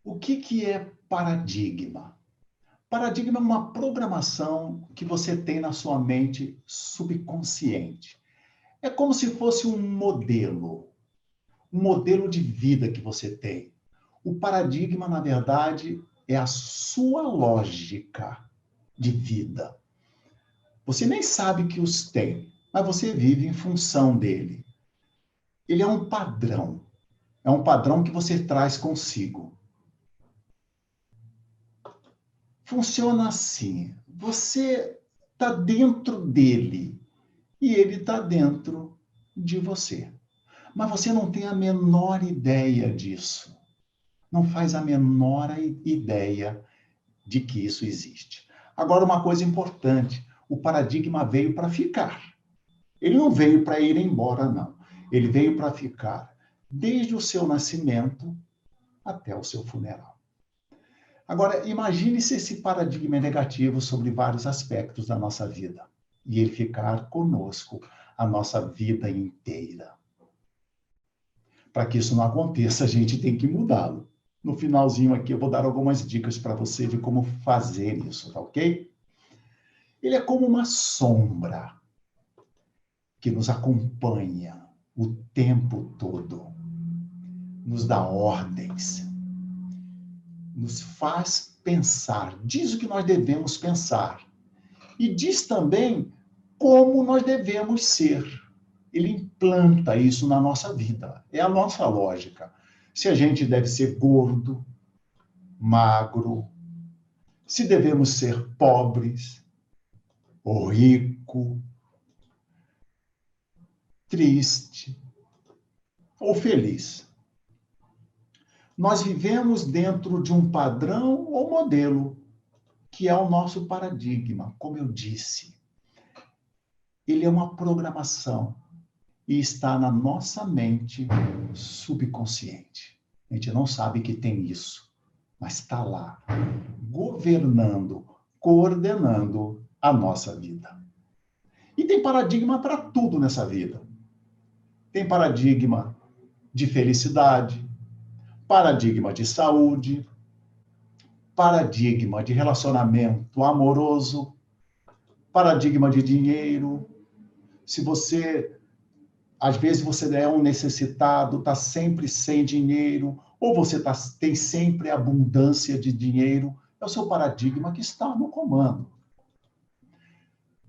O que é paradigma? Paradigma é uma programação que você tem na sua mente subconsciente. É como se fosse um modelo de vida que você tem. O paradigma, na verdade, é a sua lógica de vida. Você nem sabe que os tem, mas você vive em função dele. Ele é um padrão que você traz consigo. Funciona assim, você está dentro dele e ele está dentro de você. Mas você não tem a menor ideia disso. Não faz a menor ideia de que isso existe. Agora, uma coisa importante, o paradigma veio para ficar. Ele não veio para ir embora, não. Ele veio para ficar desde o seu nascimento até o seu funeral. Agora, imagine se esse paradigma é negativo sobre vários aspectos da nossa vida e ele ficar conosco a nossa vida inteira. Para que isso não aconteça, a gente tem que mudá-lo. No finalzinho aqui, eu vou dar algumas dicas para você de como fazer isso, tá ok? Ele é como uma sombra que nos acompanha o tempo todo, nos dá ordens, nos faz pensar, diz o que nós devemos pensar e diz também como nós devemos ser. Ele implanta isso na nossa vida, é a nossa lógica. Se a gente deve ser gordo, magro, se devemos ser pobres ou rico, triste ou feliz. Nós vivemos dentro de um padrão ou modelo, que é o nosso paradigma, como eu disse. Ele é uma programação e está na nossa mente subconsciente. A gente não sabe que tem isso, mas está lá, governando, coordenando a nossa vida. E tem paradigma para tudo nessa vida. Tem paradigma de felicidade, paradigma de saúde, paradigma de relacionamento amoroso, paradigma de dinheiro. Se você, às vezes você é um necessitado, está sempre sem dinheiro, ou você tem sempre abundância de dinheiro, é o seu paradigma que está no comando.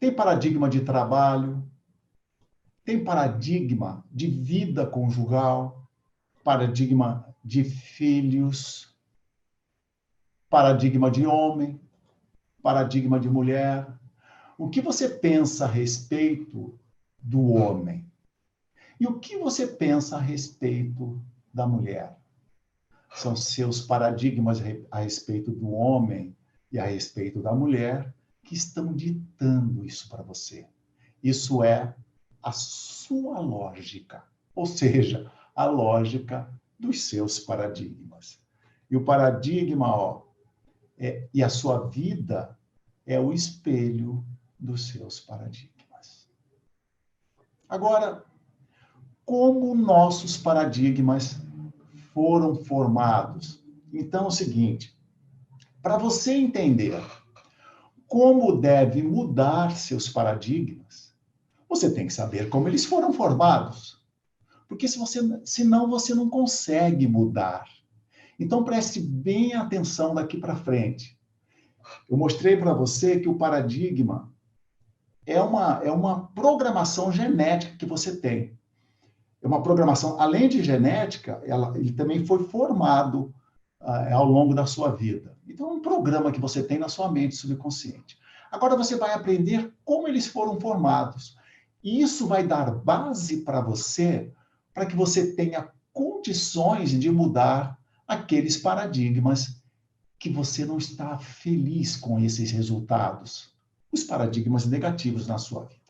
Tem paradigma de trabalho, tem paradigma de vida conjugal, paradigma de filhos, paradigma de homem, paradigma de mulher. O que você pensa a respeito do homem? E o que você pensa a respeito da mulher? São seus paradigmas a respeito do homem e a respeito da mulher que estão ditando isso para você. Isso é a sua lógica, ou seja, a lógica dos seus paradigmas. E o paradigma, e a sua vida é o espelho dos seus paradigmas. Agora, como nossos paradigmas foram formados? Então, é o seguinte, para você entender como deve mudar seus paradigmas, você tem que saber como eles foram formados. Porque senão você não consegue mudar. Então, preste bem atenção daqui para frente. Eu mostrei para você que o paradigma é uma programação genética que você tem. É uma programação, além de genética, ele também foi formado ao longo da sua vida. Então, é um programa que você tem na sua mente subconsciente. Agora você vai aprender como eles foram formados. E isso vai dar base para você, para que você tenha condições de mudar aqueles paradigmas que você não está feliz com esses resultados, os paradigmas negativos na sua vida.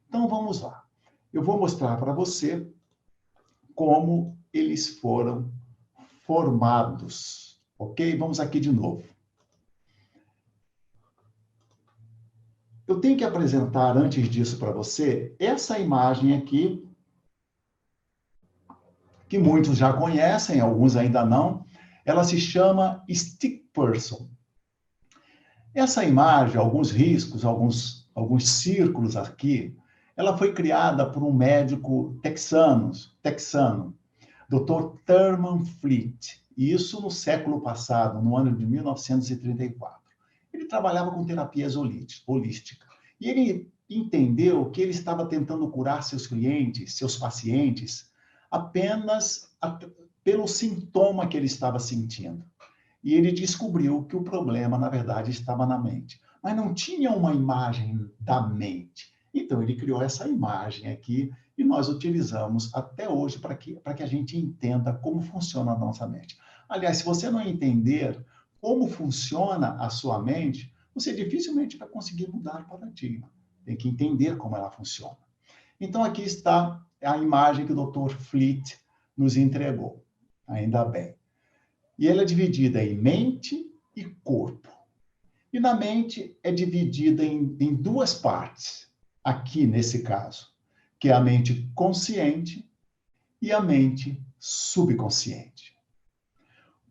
Então, vamos lá. Eu vou mostrar para você como eles foram formados, ok? Vamos aqui de novo. Eu tenho que apresentar, antes disso, para você, essa imagem aqui, que muitos já conhecem, alguns ainda não. ela se chama Stick Person. Essa imagem, alguns riscos, alguns círculos aqui, ela foi criada por um médico texano, Dr. Thurman Fleet, isso no século passado, no ano de 1934. Ele trabalhava com terapias holísticas, e ele entendeu que ele estava tentando curar seus clientes, seus pacientes, apenas pelo sintoma que ele estava sentindo. E ele descobriu que o problema, na verdade, estava na mente. Mas não tinha uma imagem da mente. Então, ele criou essa imagem aqui e nós utilizamos até hoje para que a gente entenda como funciona a nossa mente. Aliás, se você não entender como funciona a sua mente, você dificilmente vai conseguir mudar o paradigma. Tem que entender como ela funciona. Então, aqui está a imagem que o Dr. Fleet nos entregou. Ainda bem. E ela é dividida em mente e corpo. E na mente é dividida em duas partes, aqui nesse caso, que é a mente consciente e a mente subconsciente.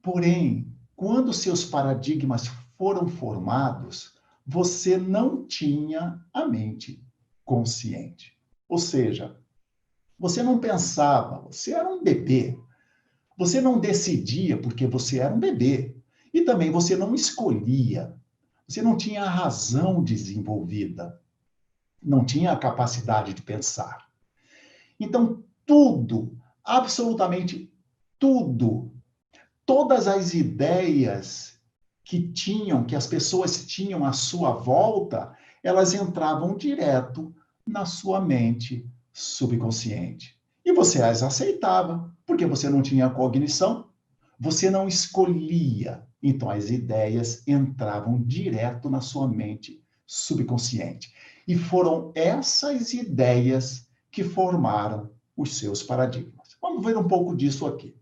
Porém, quando seus paradigmas foram formados, você não tinha a mente consciente. Ou seja, você não pensava, você era um bebê. Você não decidia porque você era um bebê. E também você não escolhia. Você não tinha a razão desenvolvida. Não tinha a capacidade de pensar. Então, tudo, absolutamente tudo, todas as ideias que as pessoas tinham à sua volta, elas entravam direto na sua mente subconsciente. E você as aceitava, porque você não tinha cognição, você não escolhia. Então, as ideias entravam direto na sua mente subconsciente. E foram essas ideias que formaram os seus paradigmas. Vamos ver um pouco disso aqui.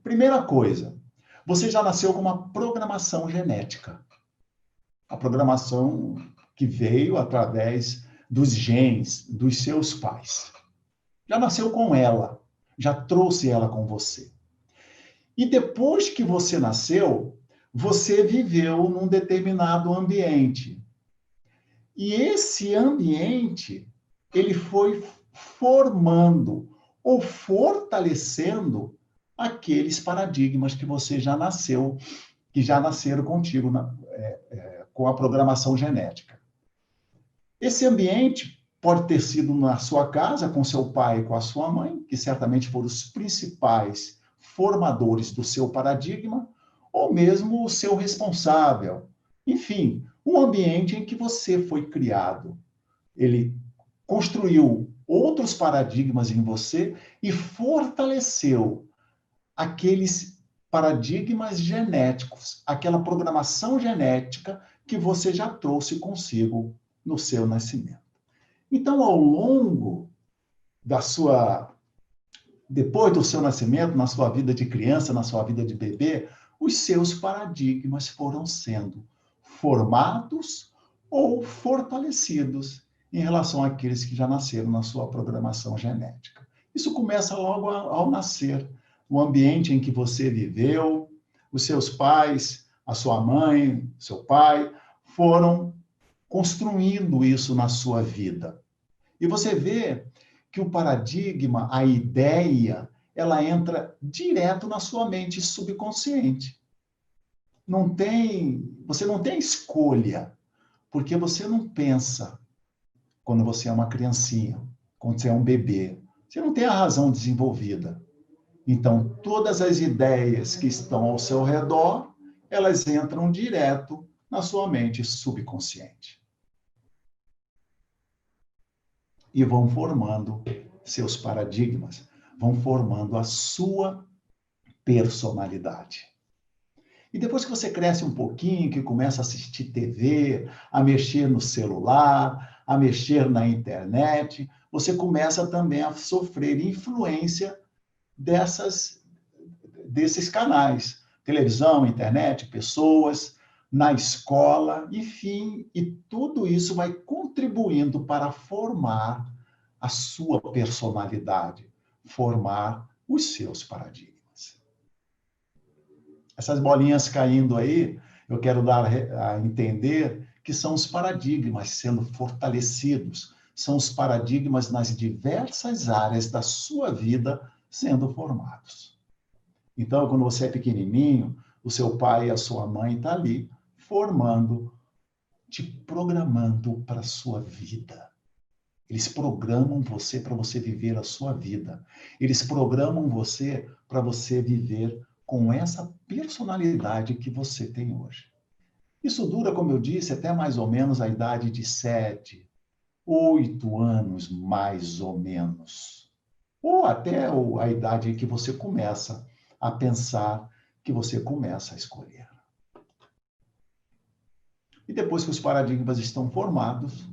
Primeira coisa, você já nasceu com uma programação genética. A programação que veio através dos genes dos seus pais. Já nasceu com ela, já trouxe ela com você. E depois que você nasceu, você viveu num determinado ambiente. E esse ambiente, ele foi formando ou fortalecendo aqueles paradigmas que você já nasceu, que já nasceram contigo com a programação genética. Esse ambiente pode ter sido na sua casa, com seu pai e com a sua mãe, que certamente foram os principais formadores do seu paradigma, ou mesmo o seu responsável. Enfim, um ambiente em que você foi criado. Ele construiu outros paradigmas em você e fortaleceu aqueles paradigmas genéticos, aquela programação genética que você já trouxe consigo no seu nascimento. Então, ao longo depois do seu nascimento, na sua vida de criança, na sua vida de bebê, os seus paradigmas foram sendo formados ou fortalecidos em relação àqueles que já nasceram na sua programação genética. Isso começa logo ao nascer. O ambiente em que você viveu, os seus pais, a sua mãe, seu pai, foram construindo isso na sua vida. E você vê que o paradigma, a ideia, ela entra direto na sua mente subconsciente. Você não tem escolha, porque você não pensa quando você é uma criancinha, quando você é um bebê. Você não tem a razão desenvolvida. Então, todas as ideias que estão ao seu redor, elas entram direto na sua mente subconsciente. E vão formando seus paradigmas, vão formando a sua personalidade. E depois que você cresce um pouquinho, que começa a assistir TV, a mexer no celular, a mexer na internet, você começa também a sofrer influência desses canais. Televisão, internet, pessoas, na escola, enfim, e tudo isso vai contribuindo para formar a sua personalidade, formar os seus paradigmas. Essas bolinhas caindo aí, eu quero dar a entender que são os paradigmas sendo fortalecidos, são os paradigmas nas diversas áreas da sua vida sendo formados. Então, quando você é pequenininho, o seu pai e a sua mãe estão ali formando, te programando para a sua vida. Eles programam você para você viver a sua vida. Eles programam você para você viver com essa personalidade que você tem hoje. Isso dura, como eu disse, até mais ou menos a idade de 7, 8 anos, mais ou menos. Ou até a idade em que você começa a pensar, que você começa a escolher. E depois que os paradigmas estão formados,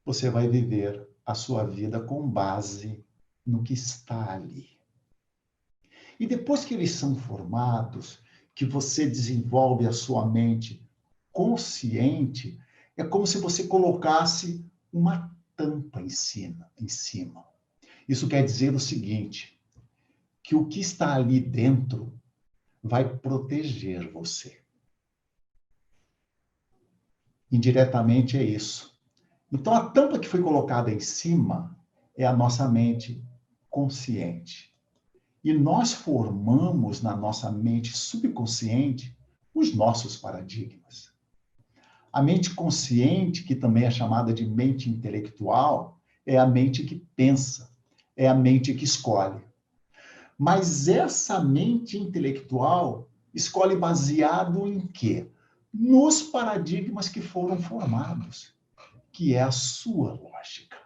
você vai viver a sua vida com base no que está ali. E depois que eles são formados, que você desenvolve a sua mente consciente, é como se você colocasse uma tampa em cima. Isso quer dizer o seguinte, que o que está ali dentro vai proteger você. Indiretamente é isso. Então, a tampa que foi colocada em cima é a nossa mente consciente. E nós formamos na nossa mente subconsciente os nossos paradigmas. A mente consciente, que também é chamada de mente intelectual, é a mente que pensa, é a mente que escolhe. Mas essa mente intelectual escolhe baseado em quê? Nos paradigmas que foram formados, que é a sua lógica.